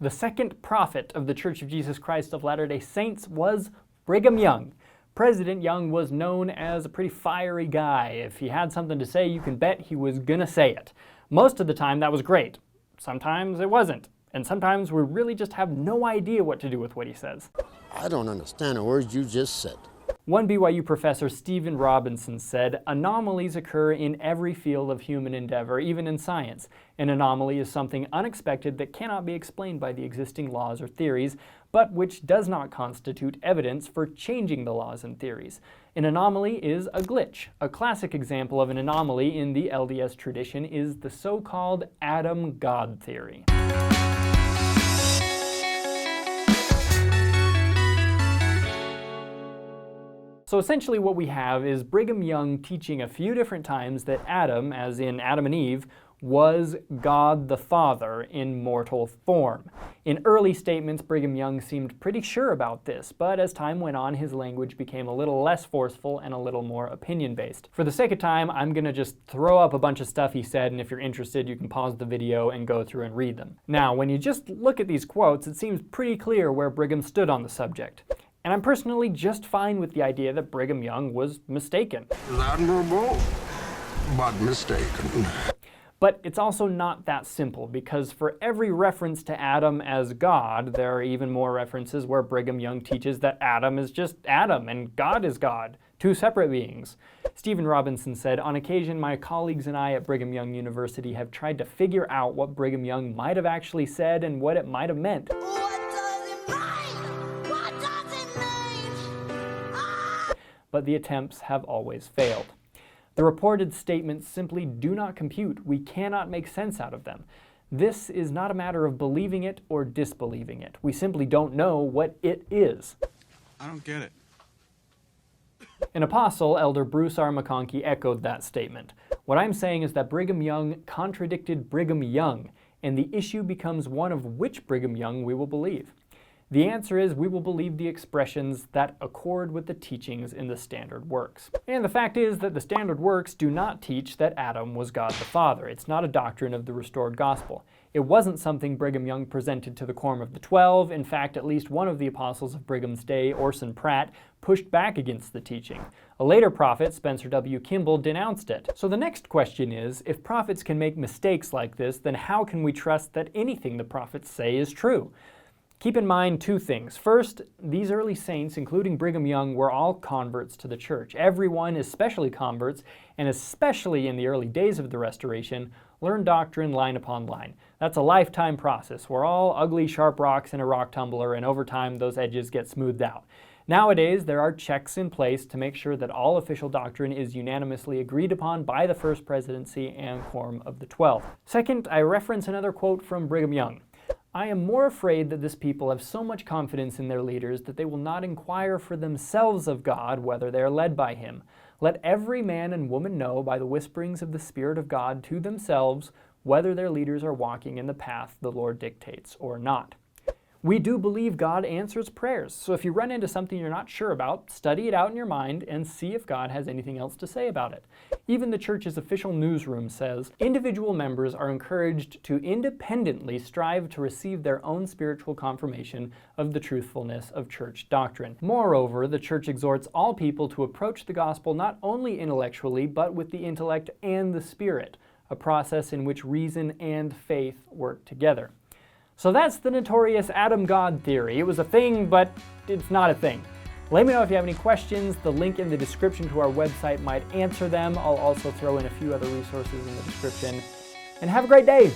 The second prophet of the Church of Jesus Christ of Latter-day Saints was Brigham Young. President Young was known as a pretty fiery guy. If he had something to say, you can bet he was gonna say it. Most of the time that was great. Sometimes it wasn't. And sometimes we really just have no idea what to do with what he says. I don't understand the words you just said. One BYU professor, Stephen Robinson, said, "Anomalies occur in every field of human endeavor, even in science. An anomaly is something unexpected that cannot be explained by the existing laws or theories, but which does not constitute evidence for changing the laws and theories. An anomaly is a glitch. A classic example of an anomaly in the LDS tradition is the so-called Adam God theory." So essentially what we have is Brigham Young teaching a few different times that Adam, as in Adam and Eve, was God the Father in mortal form. In early statements, Brigham Young seemed pretty sure about this, but as time went on, his language became a little less forceful and a little more opinion-based. For the sake of time, I'm gonna just throw up a bunch of stuff he said, and if you're interested, you can pause the video and go through and read them. Now, when you just look at these quotes, it seems pretty clear where Brigham stood on the subject. And I'm personally just fine with the idea that Brigham Young was mistaken. Admirable, but mistaken. But it's also not that simple, because for every reference to Adam as God, there are even more references where Brigham Young teaches that Adam is just Adam and God is God, two separate beings. Stephen Robinson said, "On occasion, my colleagues and I at Brigham Young University have tried to figure out what Brigham Young might have actually said and what it might have meant. But the attempts have always failed. The reported statements simply do not compute. We cannot make sense out of them. This is not a matter of believing it or disbelieving it. We simply don't know what it is." I don't get it. An apostle, Elder Bruce R. McConkie, echoed that statement. What I'm saying is that Brigham Young contradicted Brigham Young, and the issue becomes one of which Brigham Young we will believe. The answer is we will believe the expressions that accord with the teachings in the standard works. And the fact is that the standard works do not teach that Adam was God the Father. It's not a doctrine of the restored gospel. It wasn't something Brigham Young presented to the Quorum of the 12. In fact, at least one of the apostles of Brigham's day, Orson Pratt, pushed back against the teaching. A later prophet, Spencer W. Kimball, denounced it. So the next question is, if prophets can make mistakes like this, then how can we trust that anything the prophets say is true? Keep in mind two things. First, these early saints, including Brigham Young, were all converts to the church. Everyone, especially converts, and especially in the early days of the Restoration, learned doctrine line upon line. That's a lifetime process. We're all ugly, sharp rocks in a rock tumbler, and over time those edges get smoothed out. Nowadays, there are checks in place to make sure that all official doctrine is unanimously agreed upon by the First Presidency and Quorum of the 12. Second, I reference another quote from Brigham Young. "I am more afraid that this people have so much confidence in their leaders that they will not inquire for themselves of God whether they are led by him. Let every man and woman know by the whisperings of the Spirit of God to themselves whether their leaders are walking in the path the Lord dictates or not." We do believe God answers prayers, so if you run into something you're not sure about, study it out in your mind and see if God has anything else to say about it. Even the church's official newsroom says, "Individual members are encouraged to independently strive to receive their own spiritual confirmation of the truthfulness of church doctrine. Moreover, the church exhorts all people to approach the gospel not only intellectually, but with the intellect and the spirit, a process in which reason and faith work together." So that's the notorious Adam God theory. It was a thing, but it's not a thing. Let me know if you have any questions. The link in the description to our website might answer them. I'll also throw in a few other resources in the description. And have a great day!